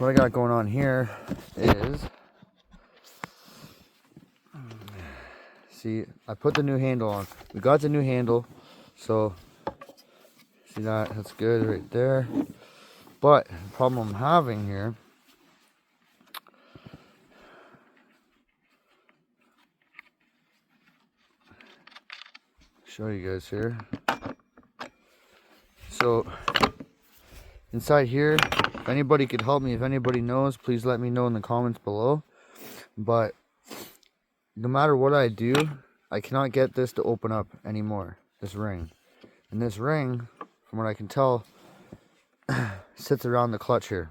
what I got going on here is, see, I put the new handle on. We got the new handle, so see that? That's good right there. But the problem I'm having here, show you guys here. So inside here, if anybody could help me, if anybody knows, please let me know in the comments below. But no matter what I do, I cannot get this to open up anymore, this ring. And this ring, from what I can tell, sits around the clutch here.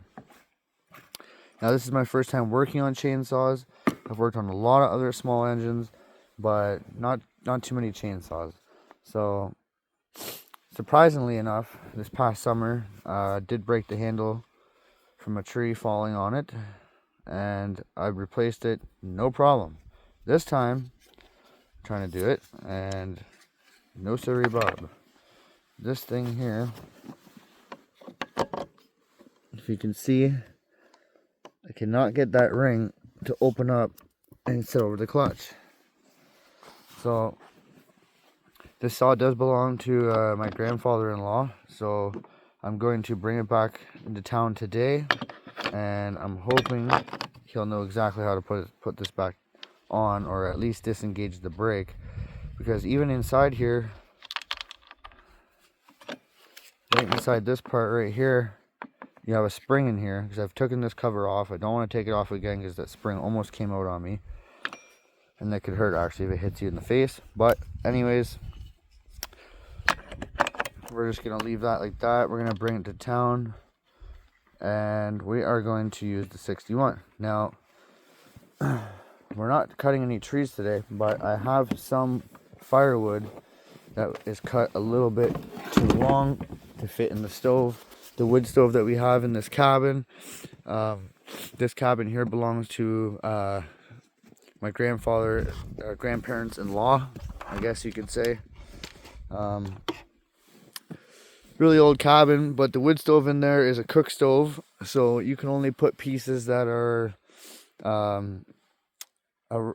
Now this is my first time working on chainsaws. I've worked on a lot of other small engines, but not too many chainsaws. So surprisingly enough, this past summer, did break the handle from a tree falling on it, and I replaced it, no problem. This time, I'm trying to do it, and no siree bob. This thing here, if you can see, I cannot get that ring to open up and sit over the clutch. So this saw does belong to my grandfather-in-law, so I'm going to bring it back into town today, and I'm hoping he'll know exactly how to put this back on, or at least disengage the brake, because even inside here, right inside this part right here, you have a spring in here, because I've taken this cover off. I don't want to take it off again because that spring almost came out on me, and that could hurt actually if it hits you in the face. But anyways, we're just going to leave that like that. We're going to bring it to town, and we are going to use the 61. Now, we're not cutting any trees today, but I have some firewood that is cut a little bit too long to fit in the stove, the wood stove that we have in this cabin. This cabin here belongs to my grandparents-in-law, I guess you could say. Really old cabin, but the wood stove in there is a cook stove, so you can only put pieces that are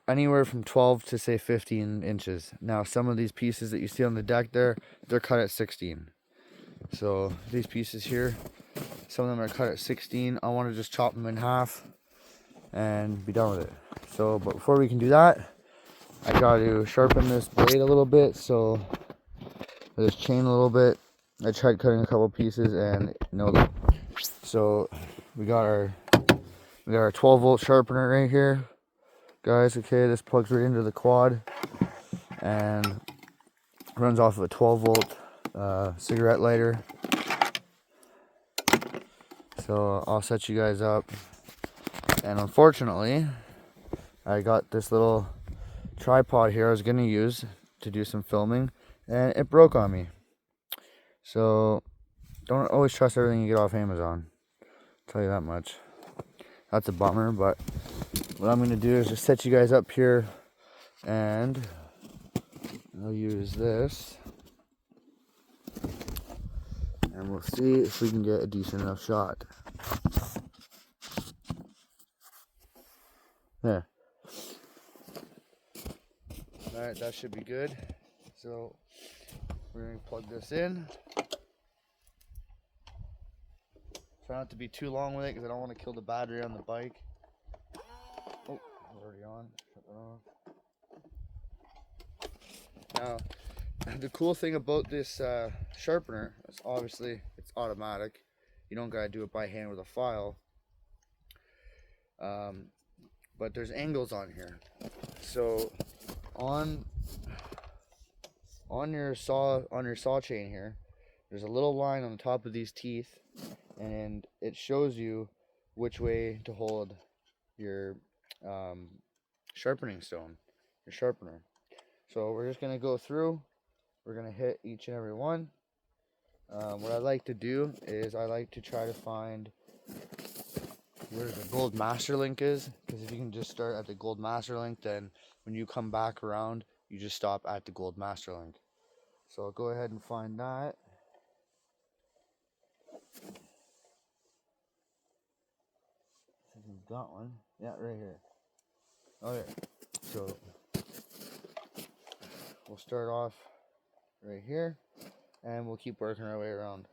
anywhere from 12 to say 15 inches. Now some of these pieces that you see on the deck there, they're cut at 16. So these pieces here, some of them are cut at 16. I want to just chop them in half and be done with it. So, but before we can do that, I got to sharpen this blade a little bit, so this chain a little bit. I tried cutting a couple pieces and no luck. So we got our 12-volt sharpener right here, guys. Okay, this plugs right into the quad and runs off of a 12-volt cigarette lighter. So I'll set you guys up. And unfortunately, I got this little tripod here I was going to use to do some filming, and it broke on me. So don't always trust everything you get off Amazon, I'll tell you that much. That's a bummer, but what I'm going to do is just set you guys up here, and I'll use this, and we'll see if we can get a decent enough shot. There. Alright, that should be good. So we're going to plug this in. Try not to be too long with it because I don't want to kill the battery on the bike. Oh, it's already on. Shut that off. Now, the cool thing about this sharpener is obviously it's automatic. You don't gotta do it by hand with a file. But there's angles on here. So on your saw chain here, there's a little line on the top of these teeth, and it shows you which way to hold your sharpening stone, your sharpener. So we're just gonna go through. We're gonna hit each and every one. What I like to do is I like to try to find where the gold master link is, because if you can just start at the gold master link, then when you come back around, you just stop at the gold master link. So I'll go ahead and find that. got one. Yeah, right here. Okay, so we'll start off right here, and we'll keep working our way around.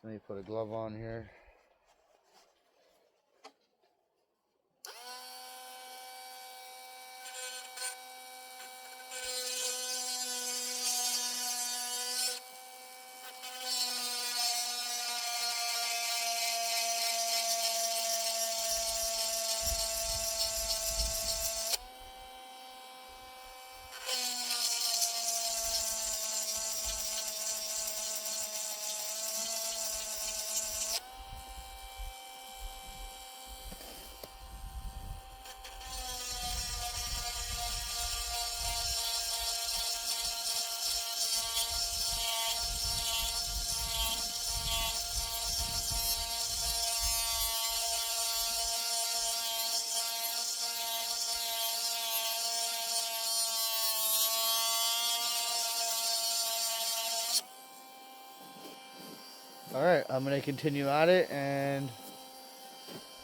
Let me put a glove on here. Alright, I'm going to continue at it, and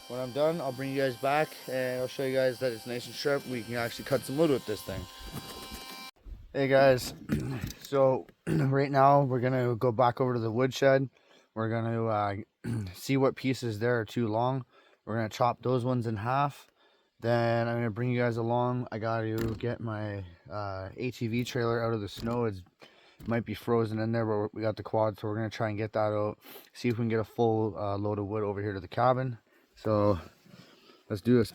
when I'm done, I'll bring you guys back, and I'll show you guys that it's nice and sharp. We can actually cut some wood with this thing. Hey guys, so right now we're going to go back over to the woodshed. We're going to see what pieces there are too long. We're going to chop those ones in half. Then I'm going to bring you guys along. I got to get my ATV trailer out of the snow. It might be frozen in there, but we got the quad, so we're going to try and get that out. See if we can get a full load of wood over here to the cabin. So let's do this.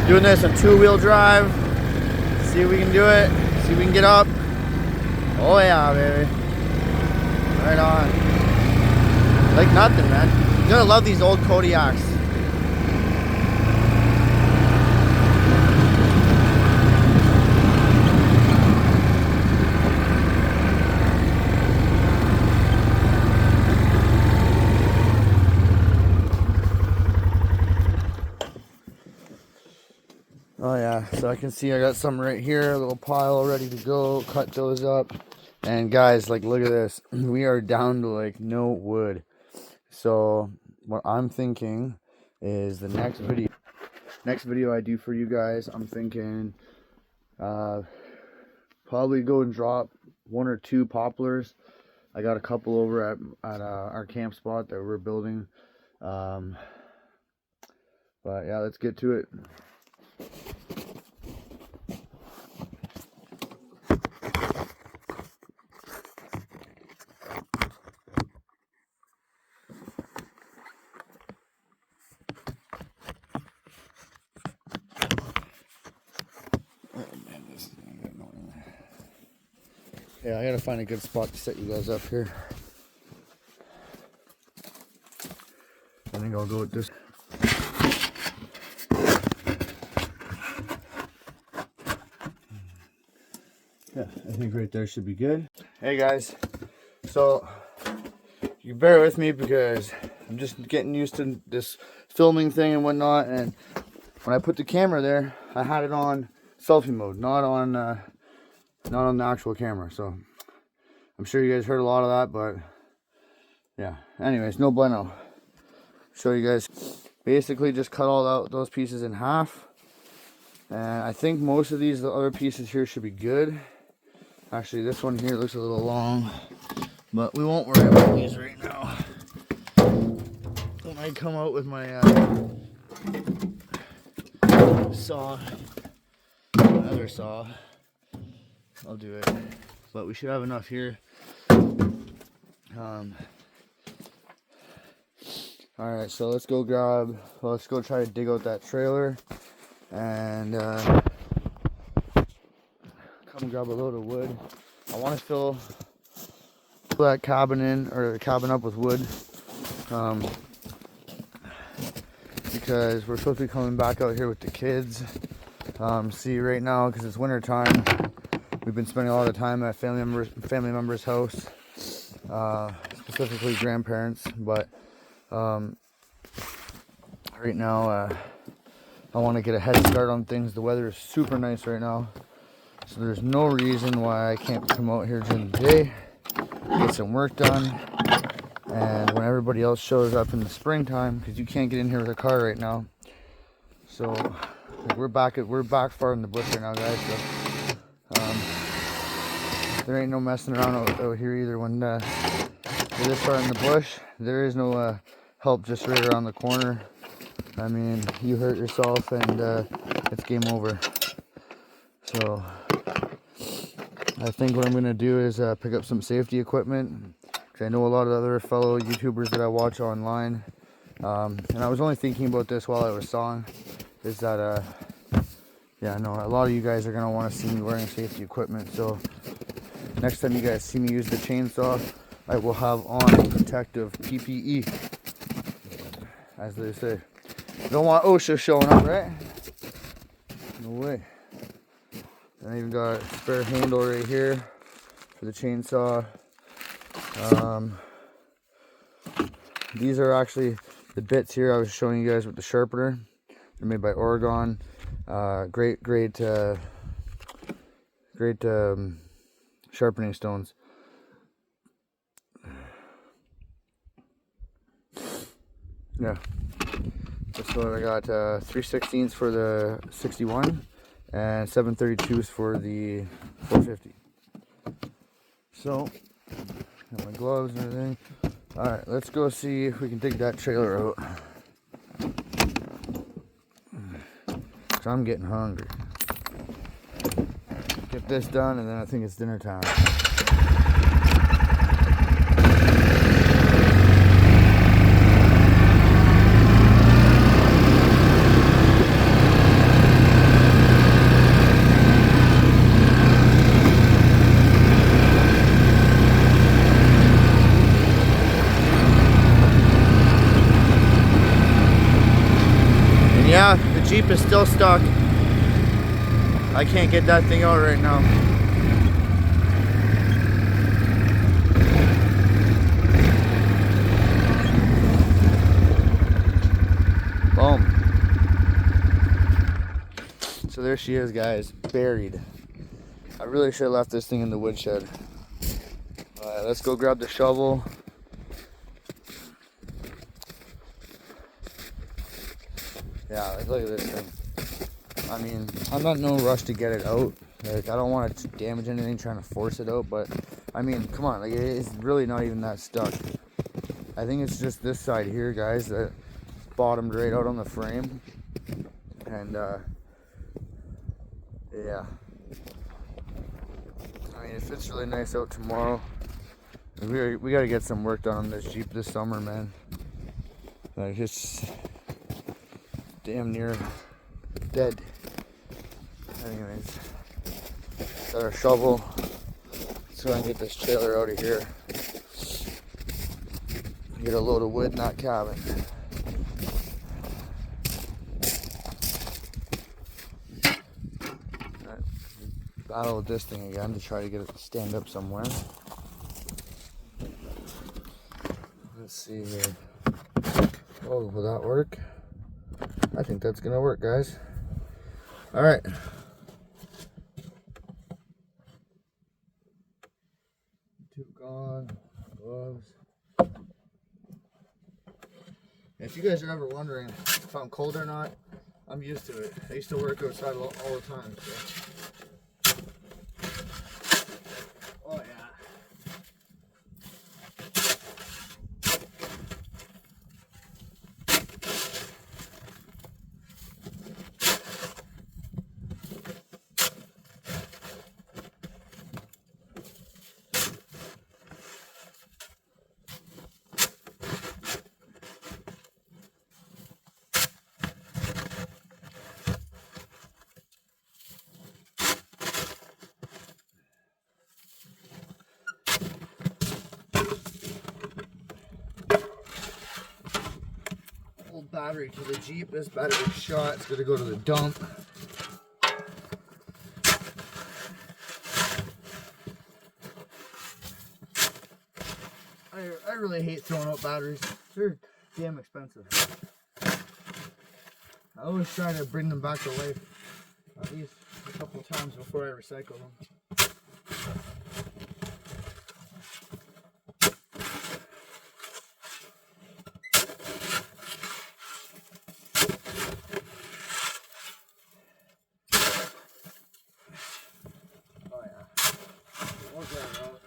Doing this on 2-wheel drive. See if we can do it. See if we can get up. Oh yeah, baby. Right on. Like nothing, man. You're gonna love these old Kodiaks. Oh yeah, so I can see I got some right here, a little pile ready to go. Cut those up. And guys, like, look at this. We are down to like no wood. So what I'm thinking is the next video I do for you guys, I'm thinking probably go and drop 1 or 2 poplars. I got a couple over at our camp spot that we're building. But yeah, let's get to it. Yeah, I gotta find a good spot to set you guys up here. I think I'll go with this. Yeah, I think right there should be good. Hey guys, so you bear with me because I'm just getting used to this filming thing and whatnot, and when I put the camera there, I had it on selfie mode, not on the actual camera. So I'm sure you guys heard a lot of that, but yeah, anyways, no bueno. Show you guys, basically just cut all out those pieces in half, and I think most of these, the other pieces here, should be good. Actually, this one here looks a little long, but we won't worry about these right now. When I come out with my saw, another saw, I'll do it. But we should have enough here. Alright, so let's go try to dig out that trailer and come grab a load of wood. I want to fill that cabin in, or the cabin up with wood, because we're supposed to be coming back out here with the kids See, right now, because it's winter time, we've been spending a lot of time at family members' house, specifically grandparents. But right now, I want to get a head start on things. The weather is super nice right now, so there's no reason why I can't come out here during the day, get some work done. And when everybody else shows up in the springtime, because you can't get in here with a car right now, so we're back far in the bush right now, guys. So there ain't no messing around out here either. When we're this far in the bush, there is no help just right around the corner. I mean, you hurt yourself and it's game over. So I think what I'm gonna do is pick up some safety equipment. I know a lot of other fellow YouTubers that I watch online, and I was only thinking about this while I was sawing, is that, yeah, I know a lot of you guys are going to want to see me wearing safety equipment, so next time you guys see me use the chainsaw, I will have on protective PPE, as they say. You don't want OSHA showing up, right? No way. And I even got a spare handle right here for the chainsaw. These are actually the bits here I was showing you guys with the sharpener. They're made by Oregon. Great sharpening stones. Yeah. So I got 3/16 for the 61 and 7/32s for the 450. So got my gloves and everything. Alright, let's go see if we can dig that trailer out. Cause I'm getting hungry. Get this done and then I think it's dinner time. Yeah, the Jeep is still stuck. I can't get that thing out right now. Boom. So there she is, guys, buried. I really should have left this thing in the woodshed. Alright, let's go grab the shovel. Yeah, like, look at this thing. I mean, I'm not in no rush to get it out. Like, I don't want to damage anything trying to force it out, but I mean, come on, like, it's really not even that stuck. I think it's just this side here, guys, that bottomed right out on the frame. And yeah. I mean, it fits really nice out tomorrow. We gotta get some work done on this Jeep this summer, man. Like, it's damn near dead. Anyways, got our shovel. Let's go and get this trailer out of here. Get a load of wood in that cabin. Right. Battle with this thing again to try to get it to stand up somewhere. Let's see here. Oh, will that work? I think that's gonna work, guys. All right. Two gone. Gloves. If you guys are ever wondering if I'm cold or not, I'm used to it. I used to work outside all the time. So. Oh yeah. Battery to the Jeep. This battery shot. It's gonna go to the dump. really hate throwing out batteries. They're damn expensive. I always try to bring them back to life at least a couple times before I recycle them. Oh yeah. We'll get it out.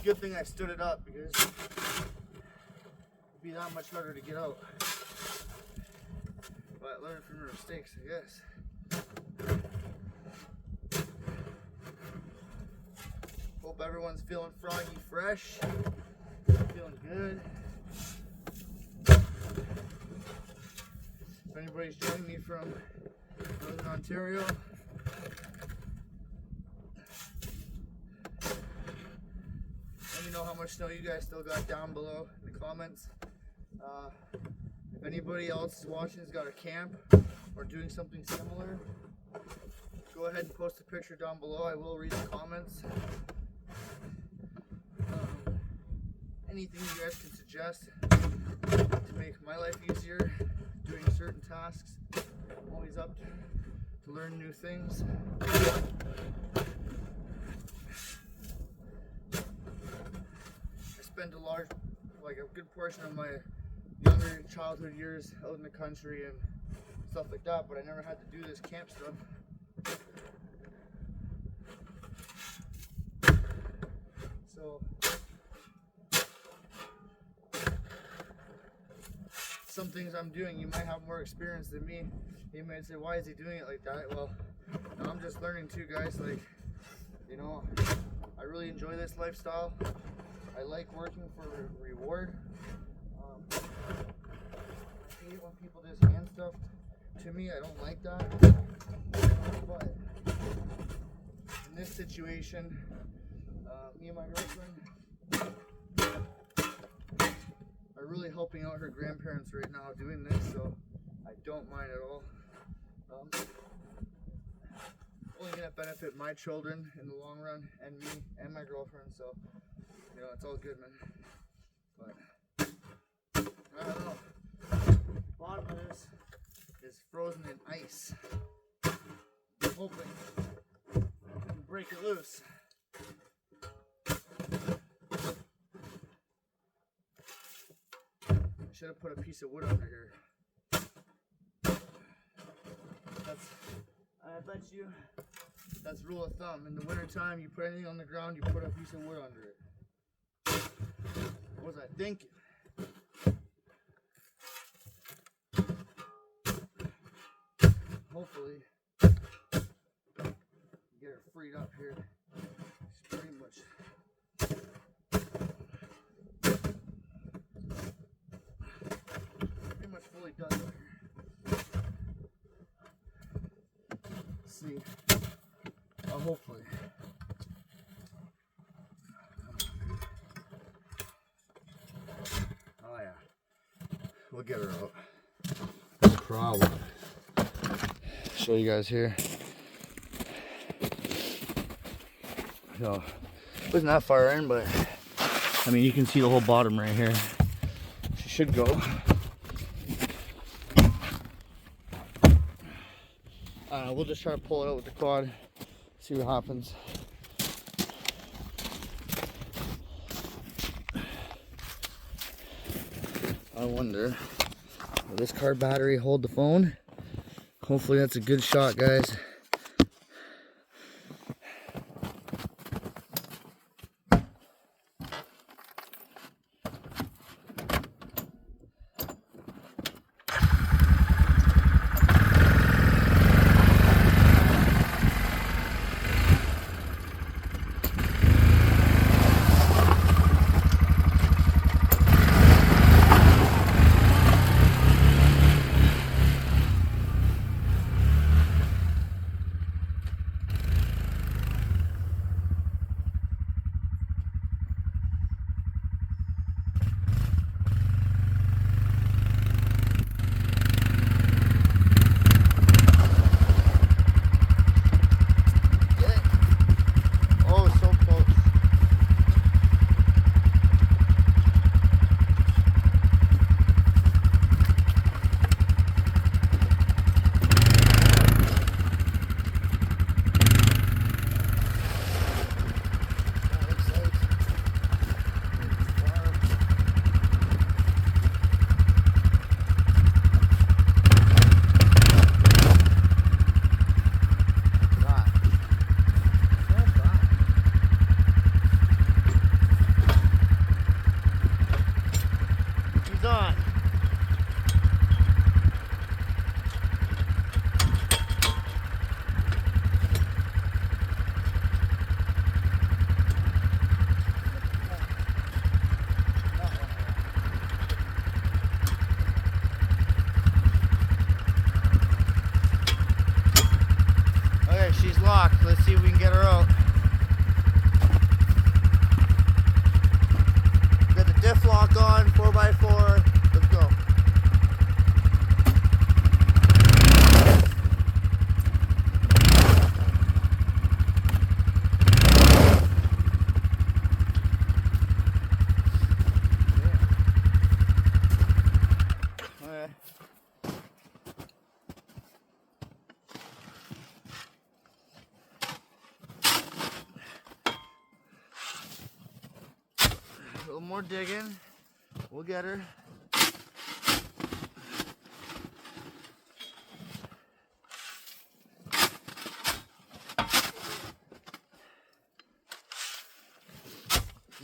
Good thing I stood it up because it'd be that much harder to get out. But learn from your mistakes, I guess. Hope everyone's feeling froggy fresh, feeling good. If anybody's joining me from Northern Ontario, let me know how much snow you guys still got down below in the comments. If anybody else watching has got a camp or doing something similar, go ahead and post a picture down below. I will read the comments. Anything you guys can suggest to make my life easier doing certain tasks. I'm always up to learn new things. I spent a good portion of my younger childhood years out in the country and stuff like that, but I never had to do this camp stuff. So some things I'm doing, you might have more experience than me. You might say, why is he doing it like that? Well, I'm just learning too, guys. Like, you know, I really enjoy this lifestyle. I like working for a reward. I hate when people just hand stuff to me. I don't like that. But in this situation, me and my girlfriend are really helping out her grandparents right now doing this, so I don't mind at all. Only gonna benefit my children in the long run, and me and my girlfriend, so you know, it's all good, man. But I don't know. The bottom of this is frozen in ice. I'm hoping I can break it loose. I should have put a piece of wood under here. I bet you that's rule of thumb. In the winter time, you put anything on the ground, you put a piece of wood under it. What was I thinking? Hopefully, get her freed up here. She's pretty much fully done up here. See, hopefully. Oh yeah, we'll get her out. No problem. Show you guys here. No, wasn't that far in, but I mean you can see the whole bottom right here. She should go. We'll just try to pull it out with the quad, see what happens. I wonder, will this car battery hold the phone? Hopefully that's a good shot, guys. on. Okay, she's locked. Let's see if we can get her out. Got the diff lock on, 4x4. Let's go. Okay. A little more digging. We'll get her.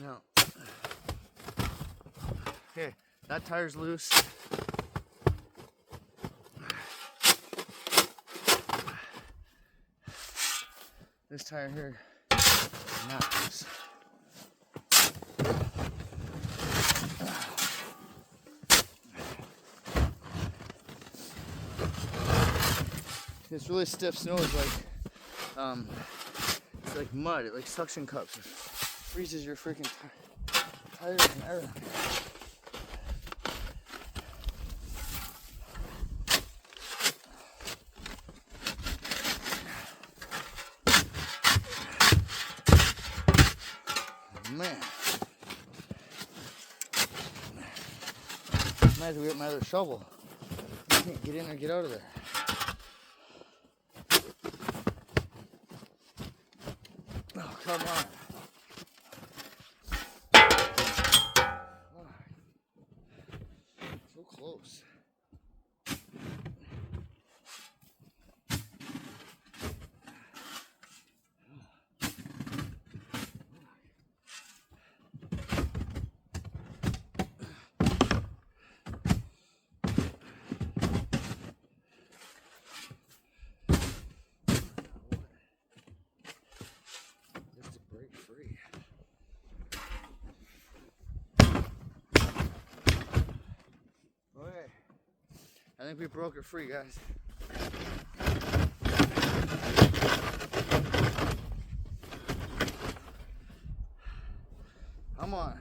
No. Okay, that tire's loose. This tire here is not loose. This really stiff snow is like, it's like mud. It like suction cups. It freezes your freaking tires and everything. Man, might as well get my other shovel. I can't get in or get out of there. Oh, come on. Oh, so close. Free. Okay, I think we broke her free, guys. Come on.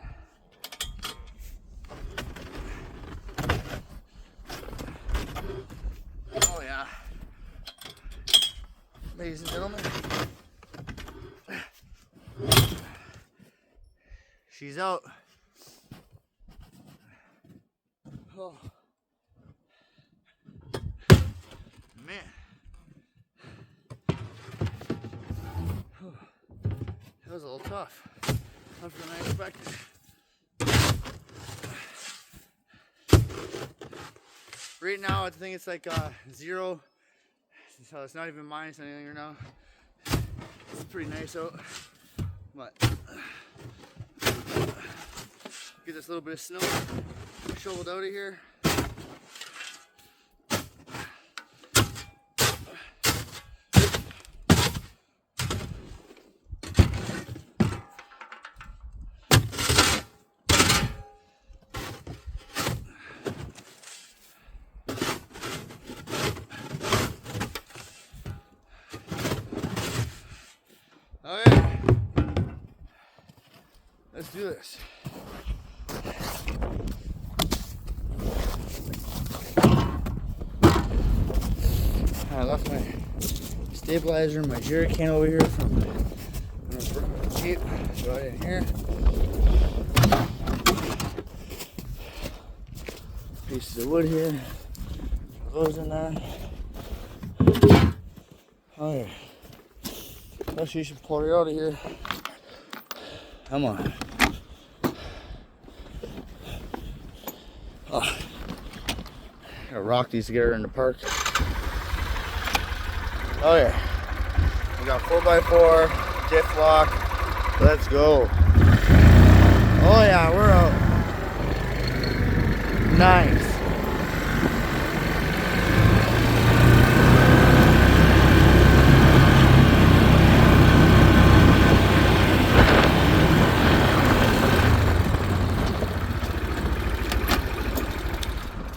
Oh yeah. Ladies and gentlemen. She's out. Oh. Man. That was a little tough. Tougher than I expected. Right now, I think it's like 0. So it's not even minus anything right now. It's pretty nice out. But get this little bit of snow shoveled out of here. Alright, let's do this. I left my stabilizer and my jerry can over here from Jeep. Throw it in here. Pieces of wood here. Throw those in there. Oh yeah. Actually, you should pull her out of here. Come on. Oh. Gotta rock these to get her in the park. Oh yeah. We got 4x4, diff lock. Let's go. Oh yeah, we're out. nice.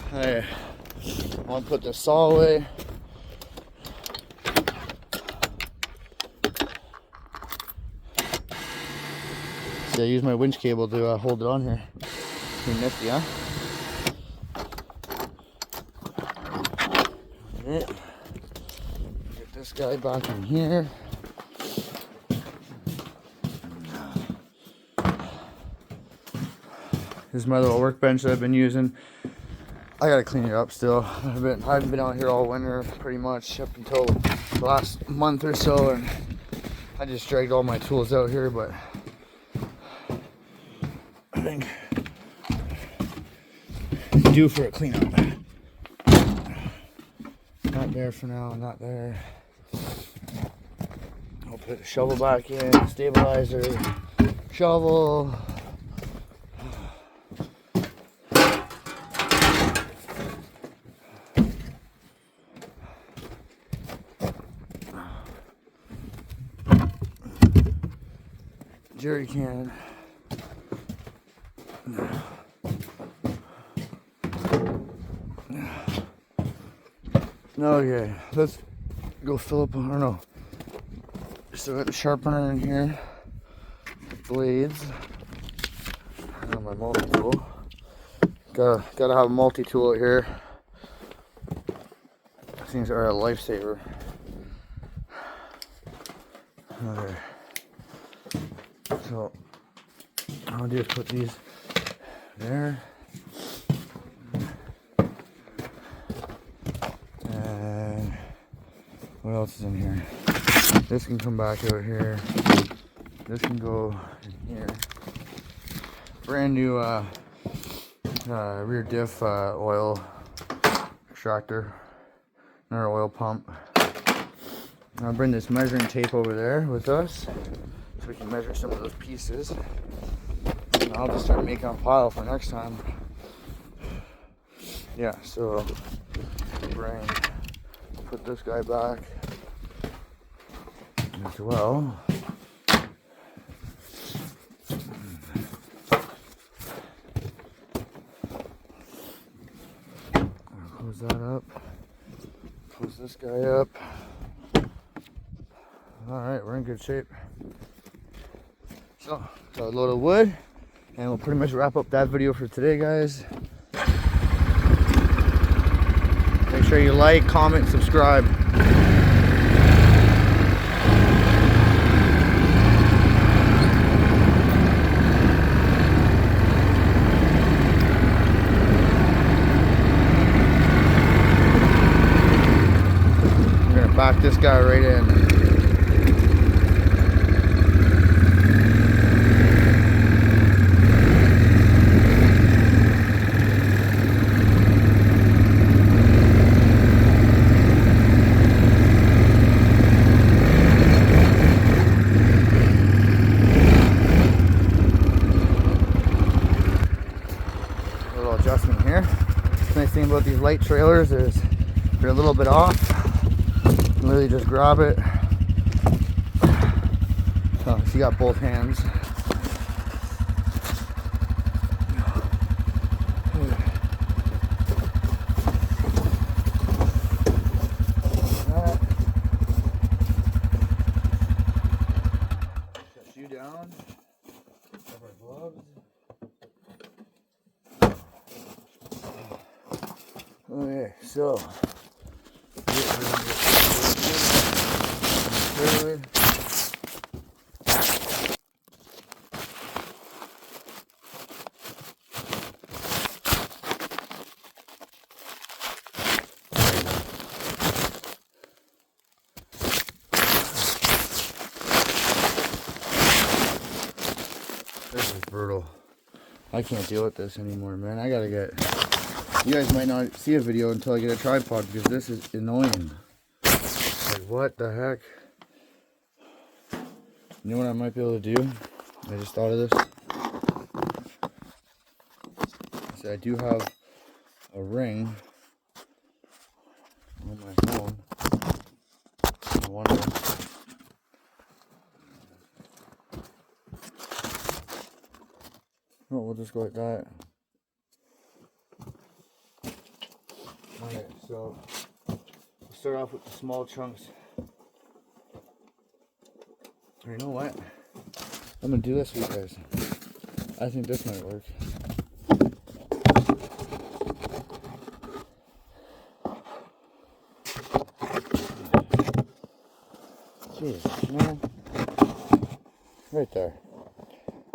Hey, I'll put the saw away. See, I use my winch cable to hold it on here. Pretty nifty, huh? Get this guy back in here. This is my little workbench that I've been using. I gotta clean it up still. I haven't been out here all winter pretty much up until the last month or so, and I just dragged all my tools out here, but I think it's due for a cleanup. Not there for now, not there. I'll put the shovel back in, stabilizer, shovel. Jerry can. Okay, let's go fill up. I don't know. So I got the sharpener in here, blades, and my multi-tool. Gotta have a multi-tool out here. These things are a lifesaver. Okay. So all I'll do is put these there. And what else is in here? This can come back out here. This can go in here. Brand new rear diff oil extractor, another oil pump. I'll bring this measuring tape over there with us so we can measure some of those pieces. And I'll just start making a pile for next time. Yeah, so put this guy back as well. Close that up. Close this guy up. Alright, we're in good shape. So, got a load of wood, and we'll pretty much wrap up that video for today, guys. Make sure you like, comment, subscribe. We're gonna back this guy right in. Adjustment here. The nice thing about these light trailers is they're a little bit off. You can literally just grab it. So if you got both hands. Set you down. Have our gloves. Okay, so this is brutal. I can't deal with this anymore, man. I gotta get. You guys might not see a video until I get a tripod because this is annoying. Like, what the heck? You know what I might be able to do? I just thought of this. So I do have a ring on my phone. I wonder. Oh, we'll just go like that. Alright, so we'll start off with the small chunks. Or you know what? I'm gonna do this for you guys. I think this might work. Jeez, man. Right there.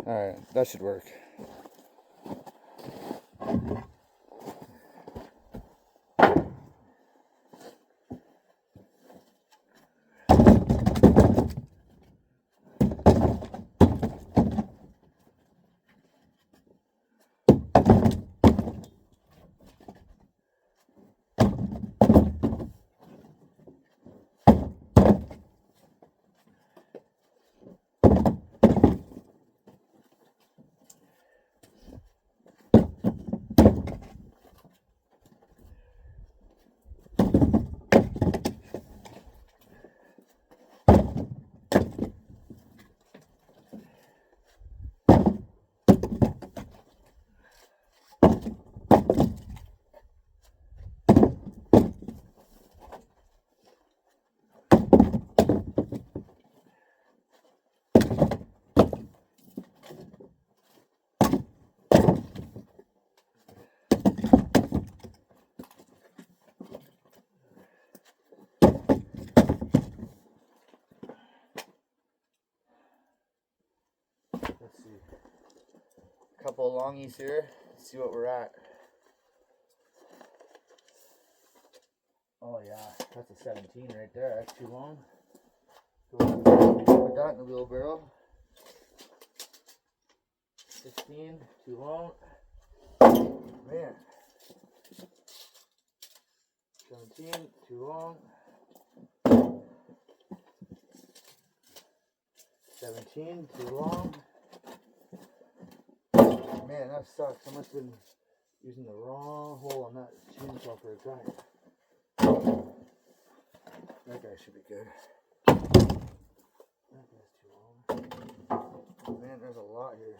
Alright, that should work. Let's see. A couple of longies here. Let's see what we're at. Oh yeah, that's a 17 right there. That's too long. Put that in the wheelbarrow. 16, too long. Man. 17, too long. 17, too long. Man, that sucks. I must have been using the wrong hole on that chainsaw for a grind. That guy should be good. That guy's too long. Oh, man, there's a lot here.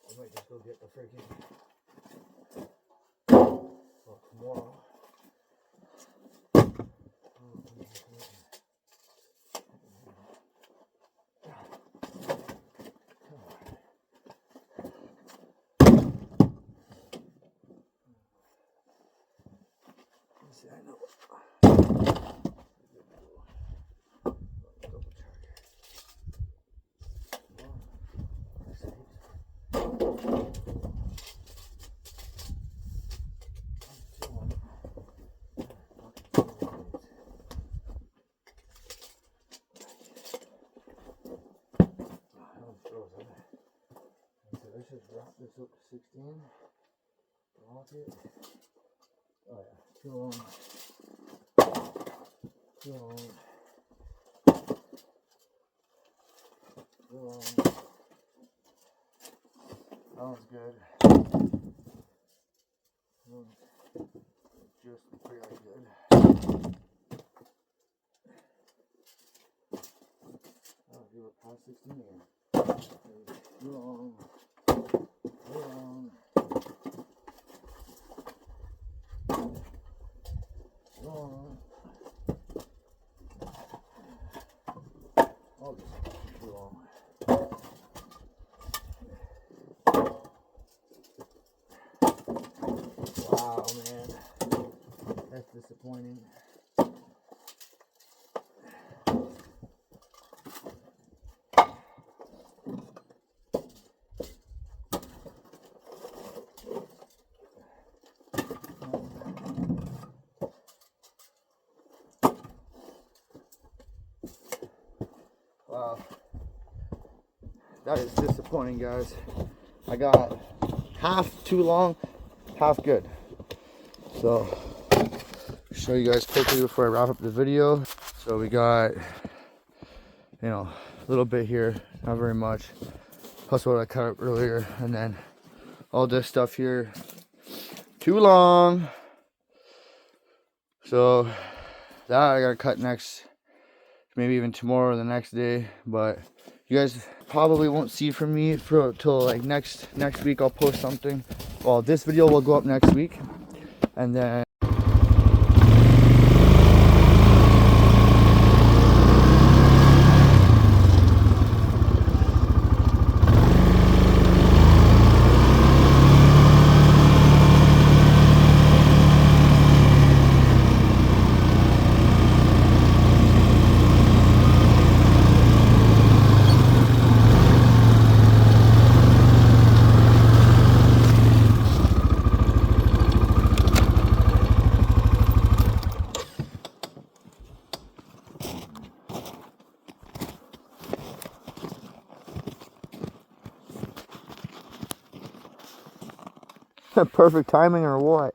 I might just go get the freaking. Well, tomorrow. I know. Let's just wrap this up to 16. Lock it. Oh yeah, too long. Too long. Too long. That one's good. That one's just pretty good. I'll do it past 16 again. Too long. Too long. Long. Oh, this is too long. Wow, man. That's disappointing. Wow, that is disappointing, guys. I got half too long, half good. So, show you guys quickly before I wrap up the video. So we got, you know, a little bit here, not very much. plus what I cut up earlier, and then all this stuff here too long, so that I gotta cut next, maybe even tomorrow or the next day. But you guys probably won't see from me till like next week. I'll post something. Well, this video will go up next week, and then perfect timing or what?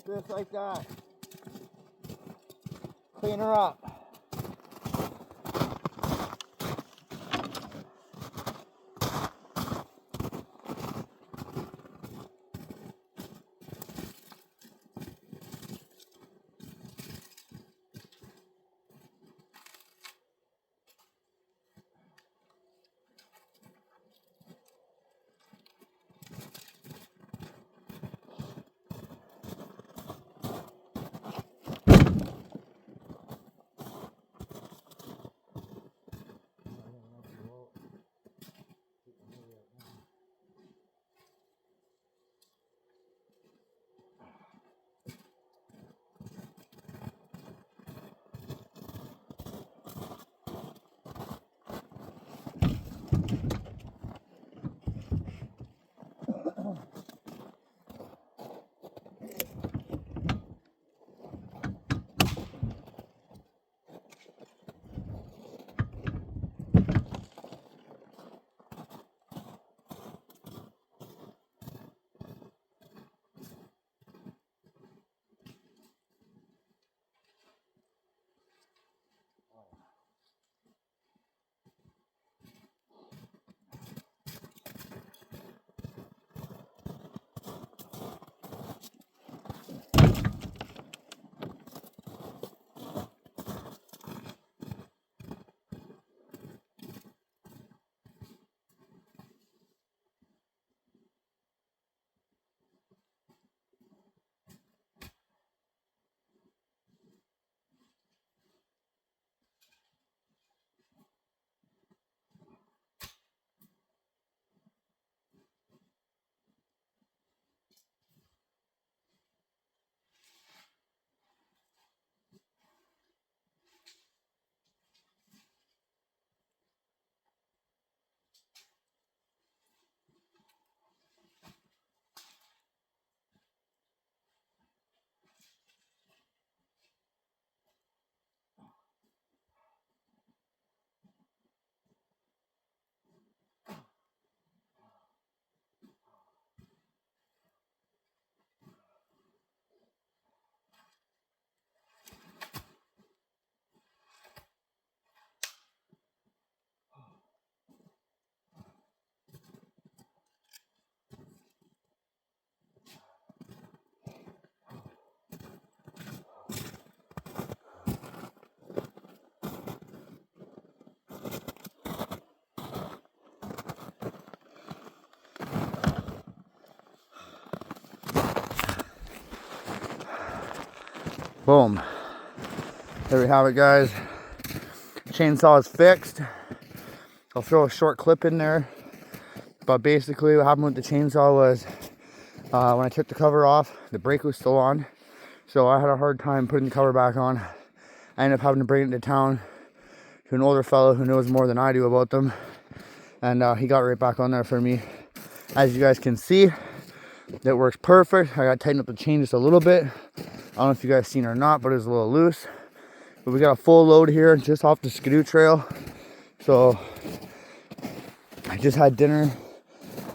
Just like that. Clean her up. Boom. There we have it, guys. Chainsaw is fixed. I'll throw a short clip in there. But basically what happened with the chainsaw was When I took the cover off, the brake was still on, so I had a hard time putting the cover back on. I ended up having to bring it to town to an older fellow who knows more than I do about them, and he got right back on there for me. As you guys can see, that works perfect. I got to tighten up the chain just a little bit. I don't know if you guys seen it or not, but it's a little loose. But we got a full load here just off the Skidoo Trail. So I just had dinner,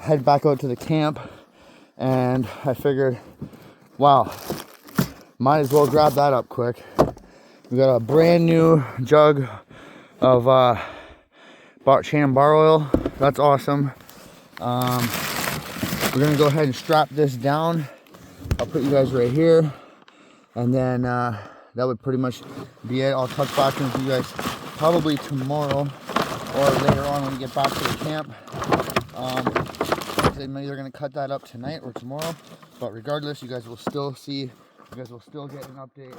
head back out to the camp, and I figured, wow, might as well grab that up quick. We got a brand new jug of Shannon bar oil. That's awesome. We're gonna go ahead and strap this down. I'll put you guys right here, and then that would pretty much be it. I'll touch back with you guys probably tomorrow or later on when we get back to the camp. I'm either gonna cut that up tonight or tomorrow, but regardless, you guys will still get an update.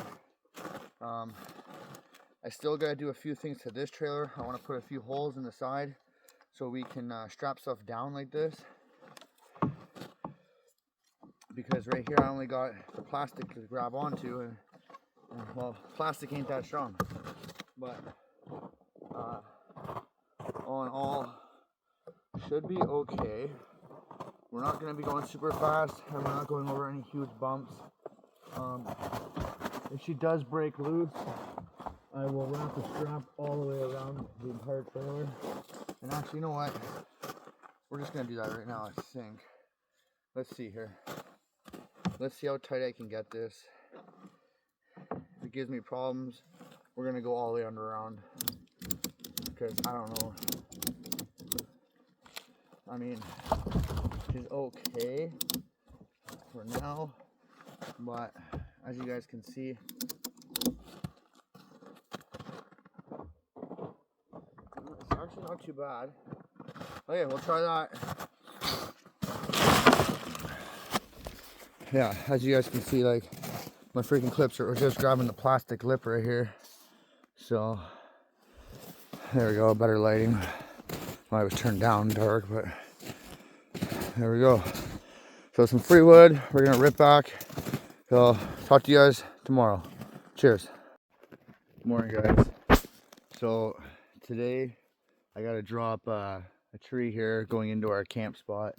I still gotta do a few things to this trailer. I want to put a few holes in the side so we can strap stuff down like this, because right here I only got the plastic to grab onto, and well, plastic ain't that strong, but all in all, should be okay. We're not going to be going super fast, and we're not going over any huge bumps. If she does break loose, I will wrap the strap all the way around the entire trailer. And actually, you know what? We're just going to do that right now, I think. Let's see here. Let's see how tight I can get this. If it gives me problems, we're going to go all the way around. Because I don't know. I mean, she's okay for now, but as you guys can see, it's actually not too bad. Okay, we'll try that. Yeah, as you guys can see, like, my freaking clips are just grabbing the plastic lip right here. So there we go, better lighting. Well, I was turned down dark, but there we go. So some free wood, we're gonna rip back. So talk to you guys tomorrow. Cheers. Good morning, guys. So today I gotta drop a tree here going into our camp spot.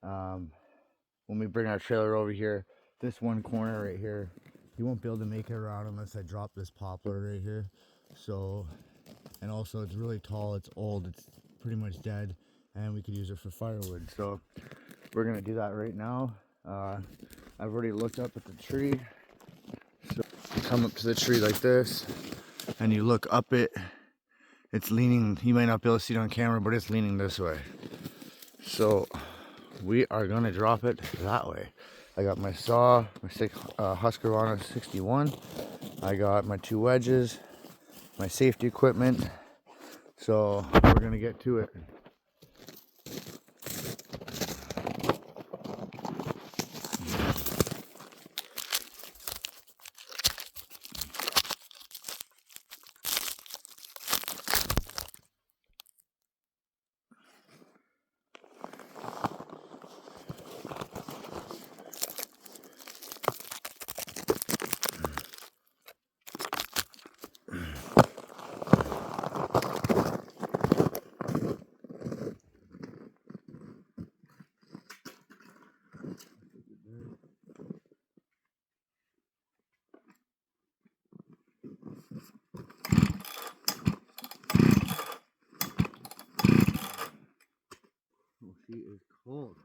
When we bring our trailer over here, this one corner right here, you won't be able to make it around unless I drop this poplar right here. So, and also it's really tall, it's old, it's pretty much dead, and we could use it for firewood. So we're gonna do that right now. I've already looked up at the tree. So you come up to the tree like this, and you look up it. It's leaning, you might not be able to see it on camera, but it's leaning this way. So we are gonna drop it that way. I got my saw, my Husqvarna 61. I got my 2 wedges, my safety equipment. So we're gonna get to it. She is cold.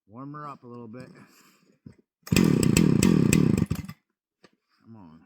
Warm her up a little bit. Come on.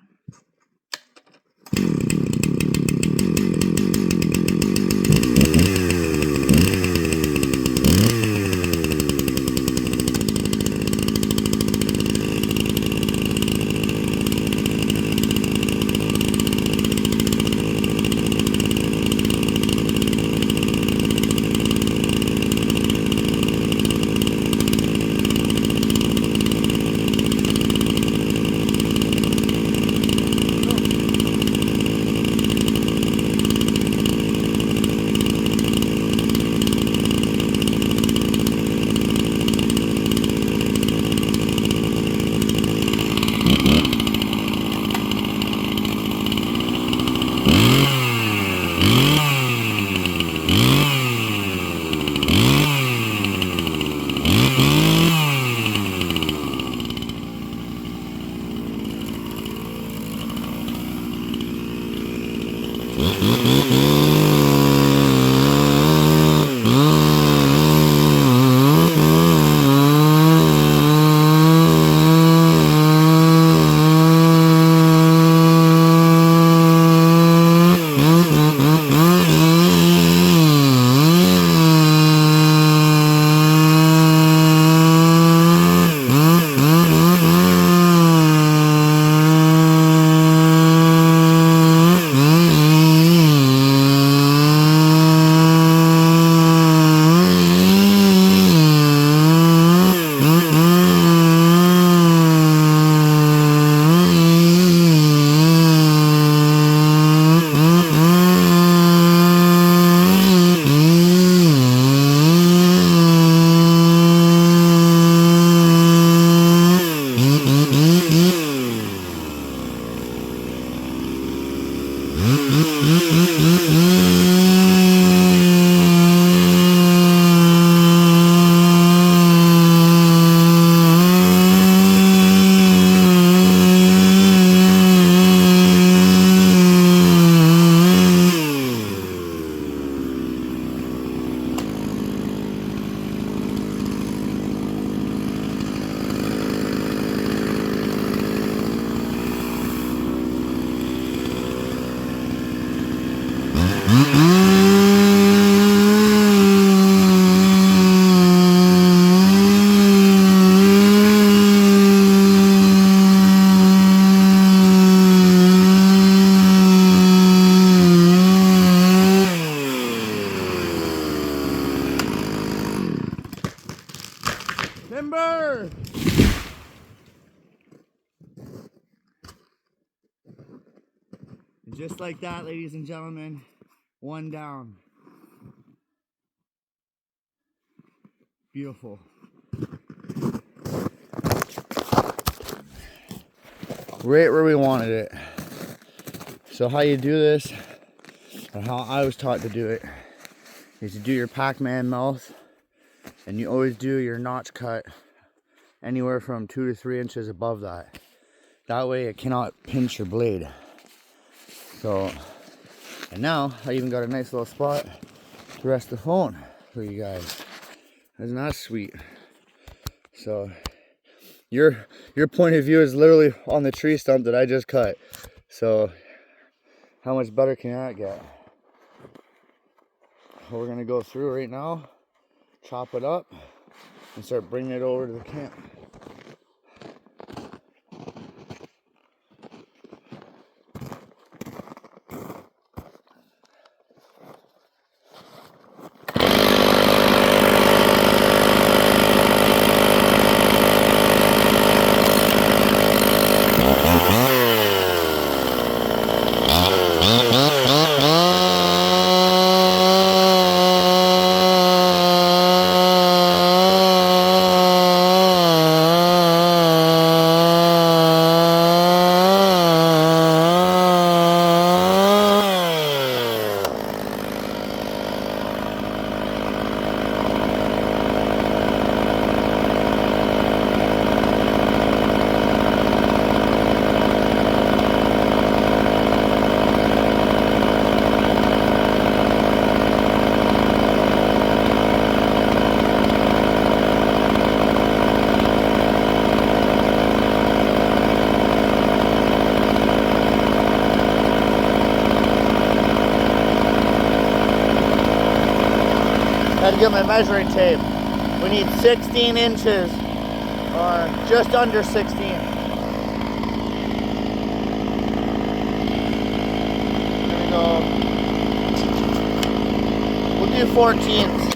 Timber! And just like that, ladies and gentlemen, one down. Beautiful. Right where we wanted it. So how you do this, or how I was taught to do it, is you do your Pac-Man mouth, and you always do your notch cut anywhere from 2 to 3 inches above that. That way it cannot pinch your blade. So, and now I even got a nice little spot to rest the phone for you guys. Isn't that sweet? So your point of view is literally on the tree stump that I just cut. So how much better can that get? We're gonna go through right now, chop it up, and start bringing it over to the camp. Had to get my measuring tape. We need 16 inches, or just under 16. There we go. We'll do 14.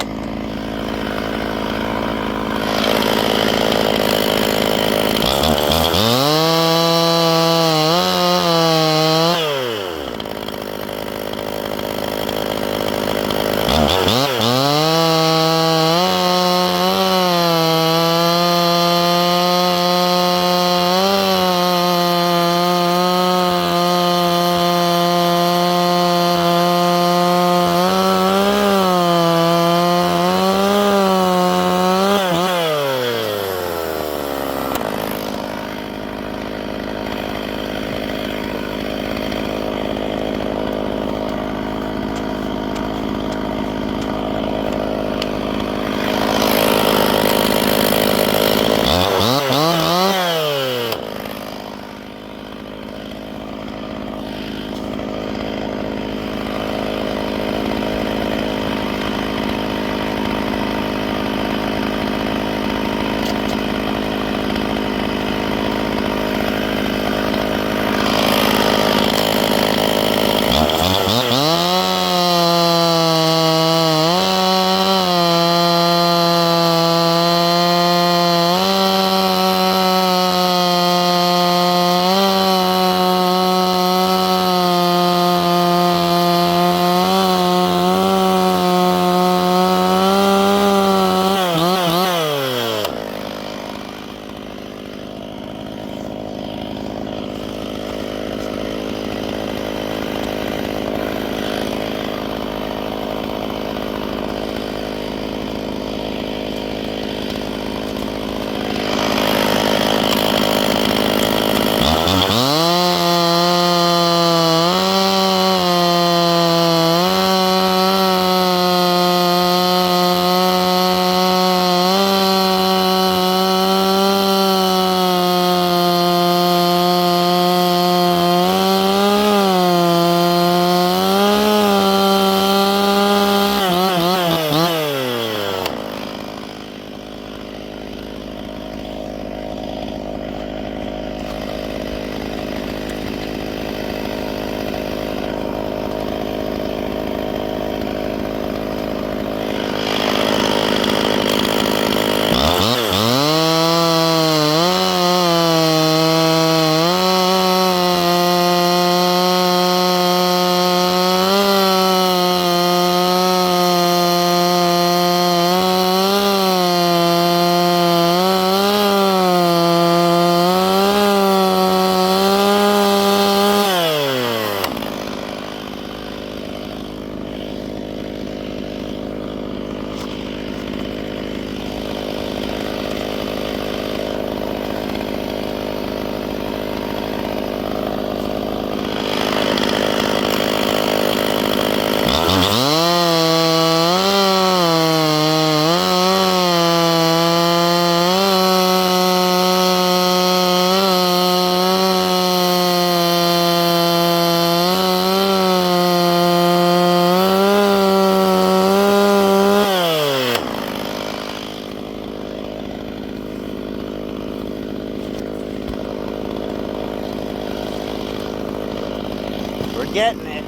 getting it.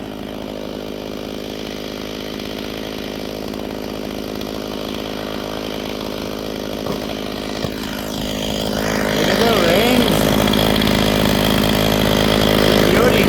Look at the rain. Beauty.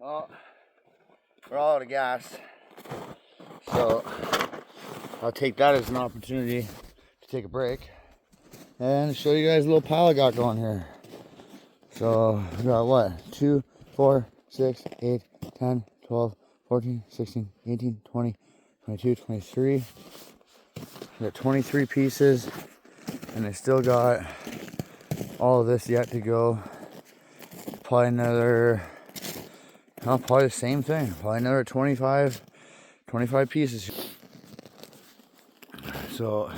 Well, we're all out of gas, so I'll take that as an opportunity to take a break and show you guys a little pile I got going here. So we got what? 2, 4, 6, 8, 10, 12, 14, 16, 18, 20, 22, 23. I got 23 pieces, and I still got all of this yet to go. Probably another, probably the same thing. Probably another 25 pieces. So,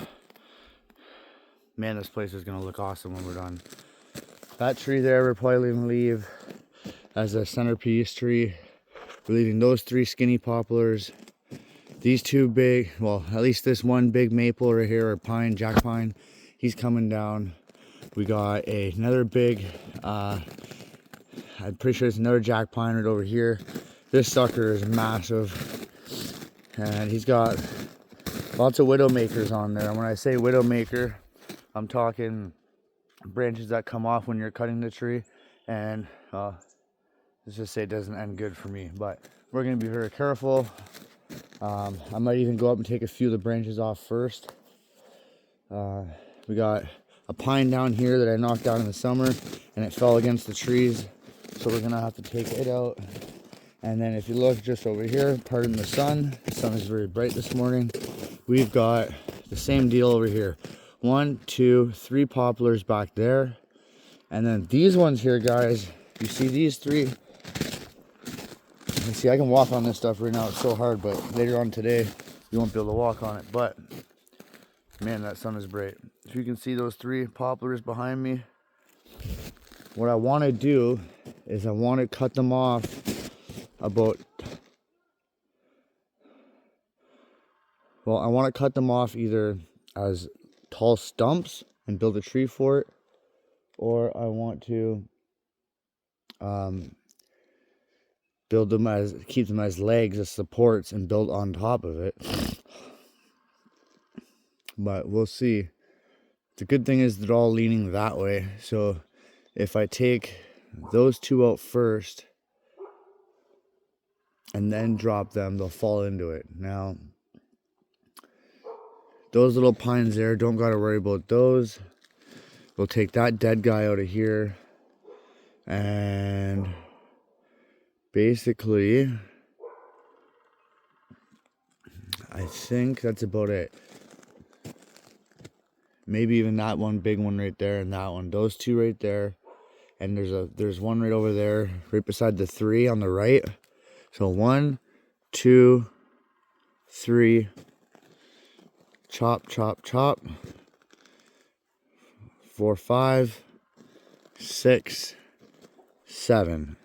man, this place is gonna look awesome when we're done. That tree there, we're probably gonna leave as a centerpiece tree. We're leaving those 3 skinny poplars. These 2 big, well, at least this one big maple right here, or pine, jack pine, he's coming down. We got another big, I'm pretty sure it's another jack pine right over here. This sucker is massive, and he's got lots of widowmakers on there. And when I say widowmaker, I'm talking branches that come off when you're cutting the tree, and let's just say it doesn't end good for me. But we're going to be very careful. I might even go up and take a few of the branches off first. We got a pine down here that I knocked down in the summer, and it fell against the trees, so we're gonna have to take it out. And then if you look just over here, pardon the sun is very bright this morning. We've got the same deal over here. 1, 2, 3 poplars back there, and then these ones here, guys, you see these 3. You see, I can walk on this stuff right now, it's so hard, but later on today you won't be able to walk on it. But man, that sun is bright. If you can see those 3 poplars behind me, what I want to do is I want to cut them off about, well, I want to cut them off either as tall stumps and build a tree for it, or I want to keep them as legs, as supports, and build on top of it. But we'll see. The good thing is they're all leaning that way, so if I take those 2 out first and then drop them, they'll fall into it. Now, those little pines there, don't gotta worry about those. We'll take that dead guy out of here, and basically I think that's about it. Maybe even that one big one right there, and that one, those 2 right there, and there's one right over there right beside the 3 on the right. So 1, 2, 3, chop, chop, chop. 4, 5, 6, 7.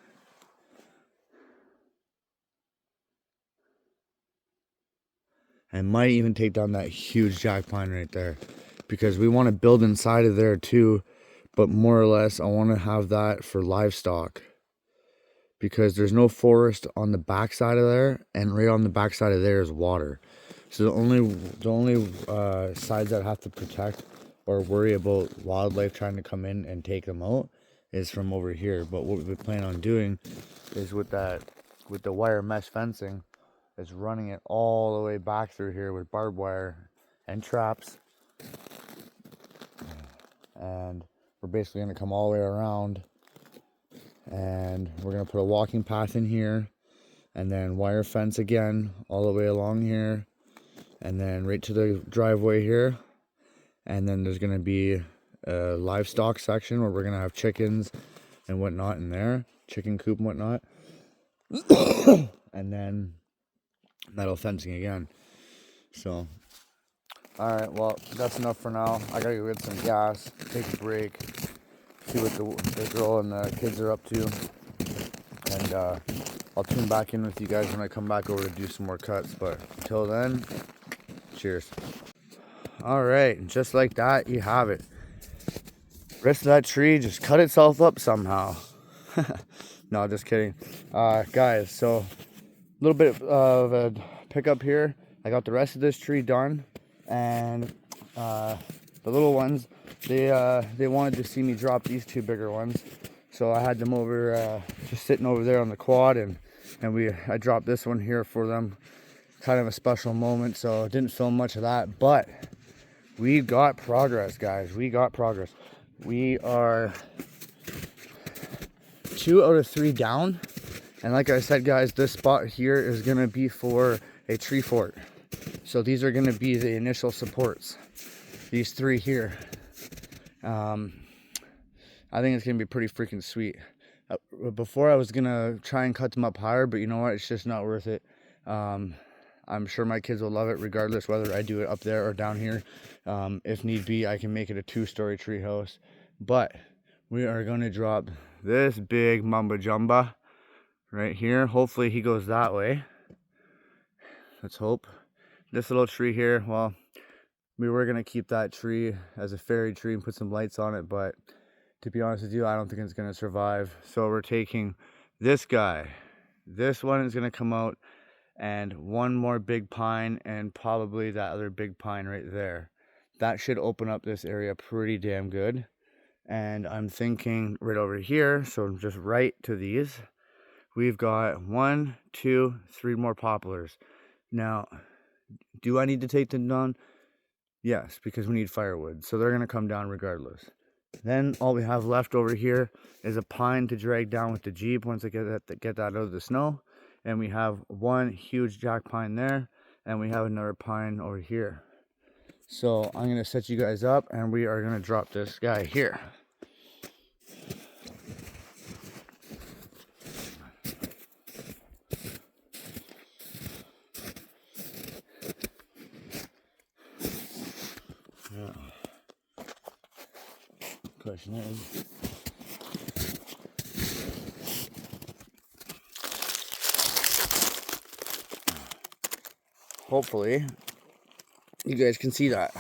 I might even take down that huge jack pine right there, because we want to build inside of there too, but more or less I want to have that for livestock, because there's no forest on the back side of there, and right on the back side of there is water. So the only sides that I have to protect or worry about wildlife trying to come in and take them out is from over here. But what we plan on doing is with the wire mesh fencing, is running it all the way back through here with barbed wire and traps. And we're basically going to come all the way around, and we're going to put a walking path in here, and then wire fence again all the way along here, and then right to the driveway here. And then there's gonna be a livestock section where we're gonna have chickens and whatnot in there, chicken coop and whatnot. And then metal fencing again. So, all right, well, that's enough for now. I gotta go get some gas, take a break, see what the girl and the kids are up to, and I'll tune back in with you guys when I come back over to do some more cuts. But until then, cheers. All right, just like that, you have it. Rest of that tree just cut itself up somehow. No, just kidding. Guys, so a little bit of a pickup here. I got the rest of this tree done, and the little ones, they wanted to see me drop these two bigger ones, so I had them over, just sitting over there on the quad, and I dropped this one here for them. Kind of a special moment, so I didn't film much of that, but we got progress, guys. We got progress. We are 2 out of 3 down, and like I said, guys, this spot here is gonna be for a tree fort. So these are gonna be the initial supports, these 3 here. I think it's gonna be pretty freaking sweet. Before I was gonna try and cut them up higher, but you know what, it's just not worth it. I'm sure my kids will love it regardless whether I do it up there or down here. If need be, I can make it a 2-story tree house. But we are going to drop this big mumba jumba right here. Hopefully he goes that way. Let's hope. This little tree here, well, we were going to keep that tree as a fairy tree and put some lights on it, but to be honest with you, I don't think it's going to survive. So we're taking this guy. This one is going to come out, and one more big pine, and probably that other big pine right there. That should open up this area pretty damn good. And I'm thinking right over here, so just right to these, we've got 1, 2, 3 more poplars. Now, do I need to take them down? Yes, because we need firewood, so they're gonna come down regardless. Then all we have left over here is a pine to drag down with the Jeep once I get that out of the snow. And we have one huge jack pine there, and we have another pine over here. So I'm gonna set you guys up, and we are gonna drop this guy here. Yeah. Question is, hopefully you guys can see that.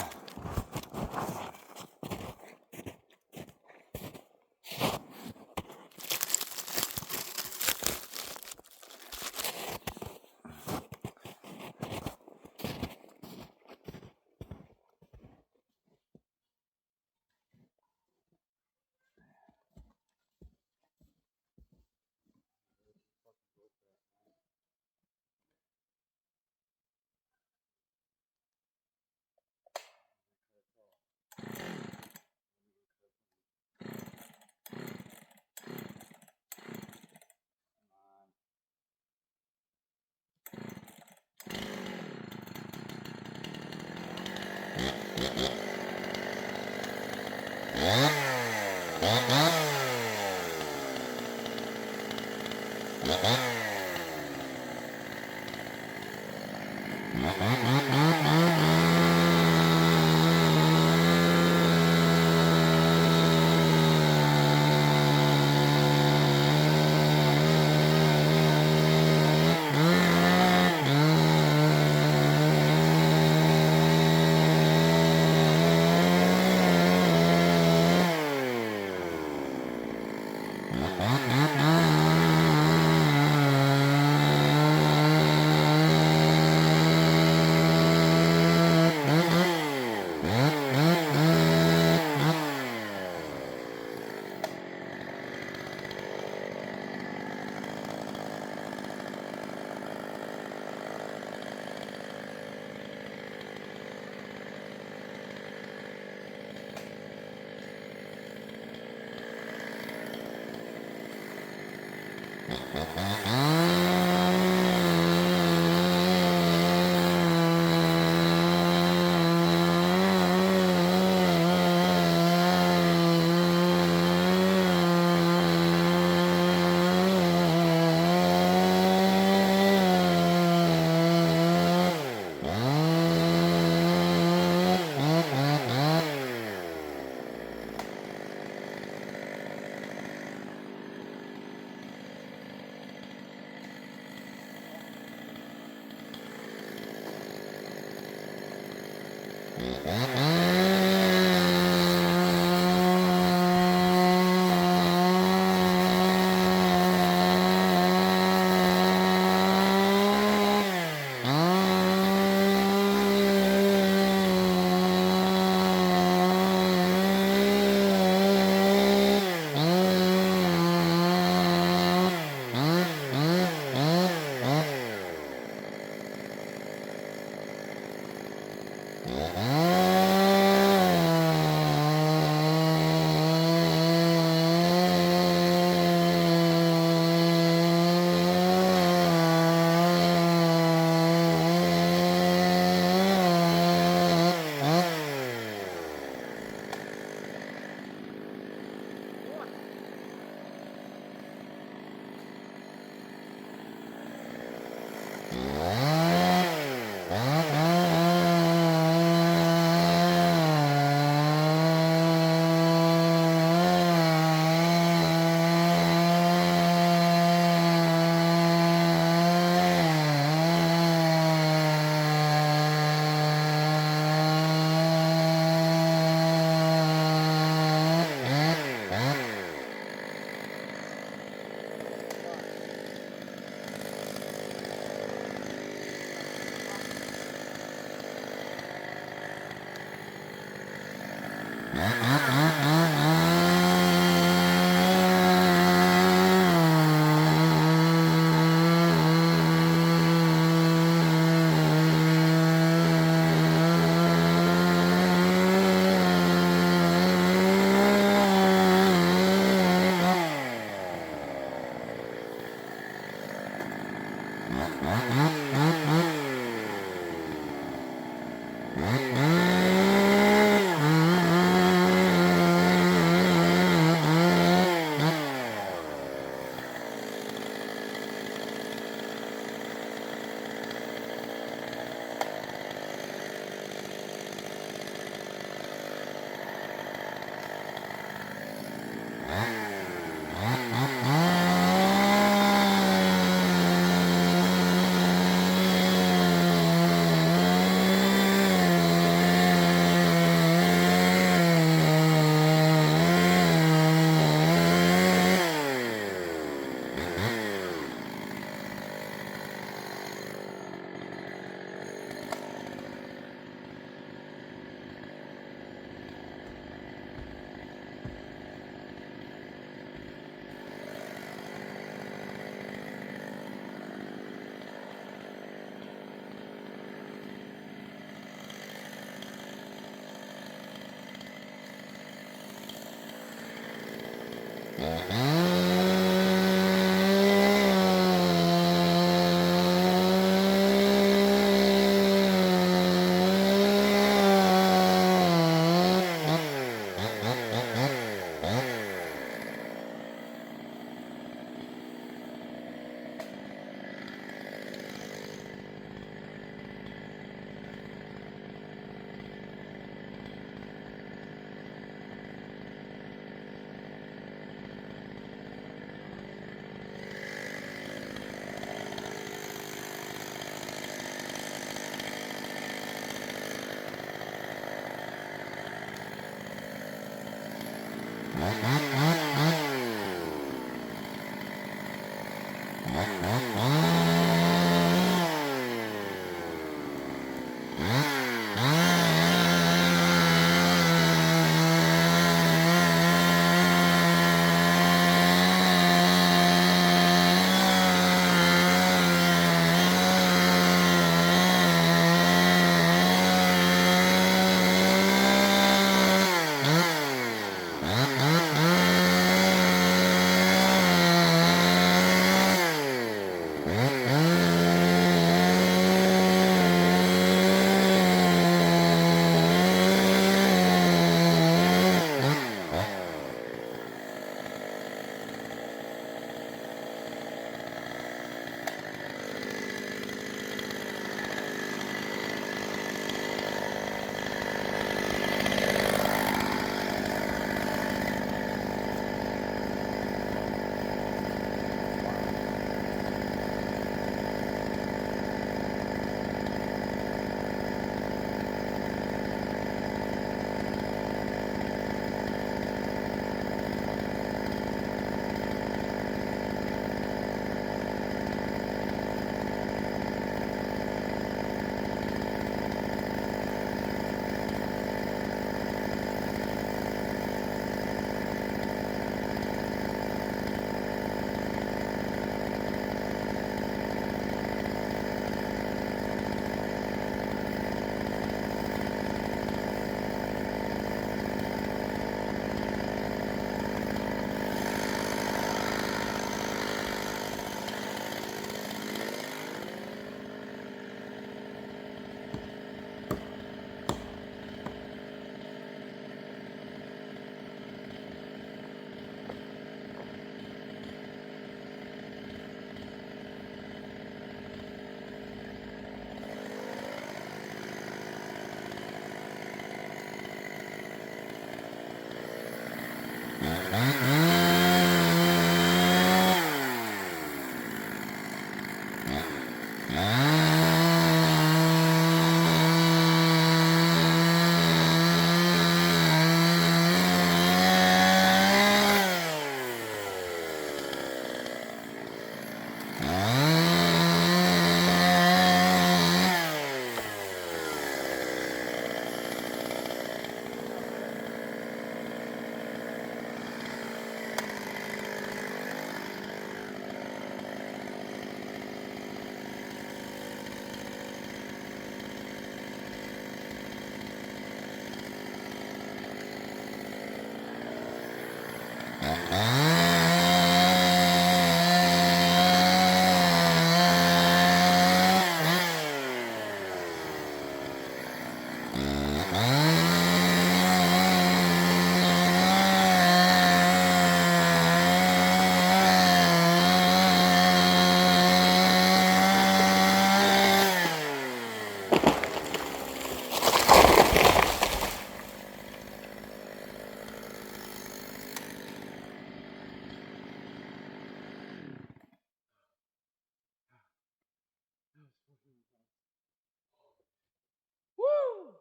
Woo!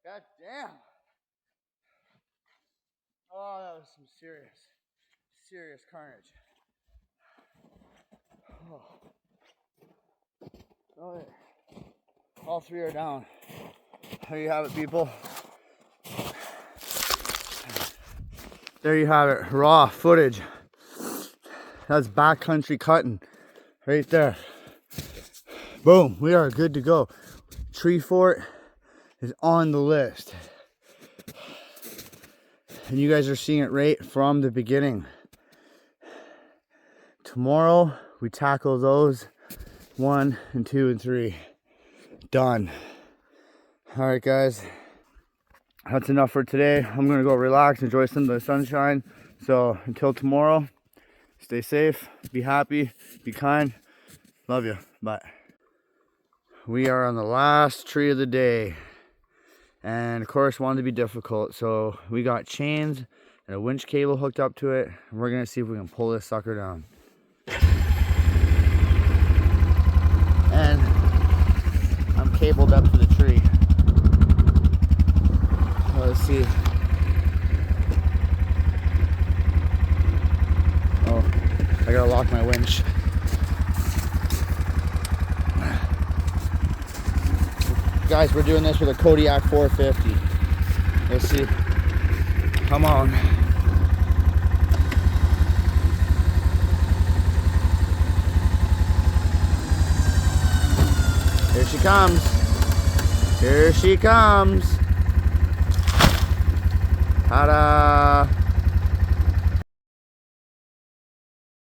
God damn. Oh, that was some serious carnage. Oh, yeah. All three are down. There you have it, people. There you have it. Raw footage. That's backcountry cutting right there. Boom. We are good to go. Tree fort is on the list. And you guys are seeing it right from the beginning. Tomorrow we tackle those 1 and 2 and 3. Done. All right, guys. That's enough for today. I'm gonna go relax, enjoy some of the sunshine. So until tomorrow, stay safe, be happy, be kind. Love you. Bye. We are on the last tree of the day. And of course, wanted to be difficult. So we got chains and a winch cable hooked up to it. And we're gonna see if we can pull this sucker down. And I'm cabled up to the tree. Let's see. Oh, I gotta lock my winch. Guys, we're doing this with a Kodiak 450. Let's see. Come on. Here she comes. Here she comes. Ta-da!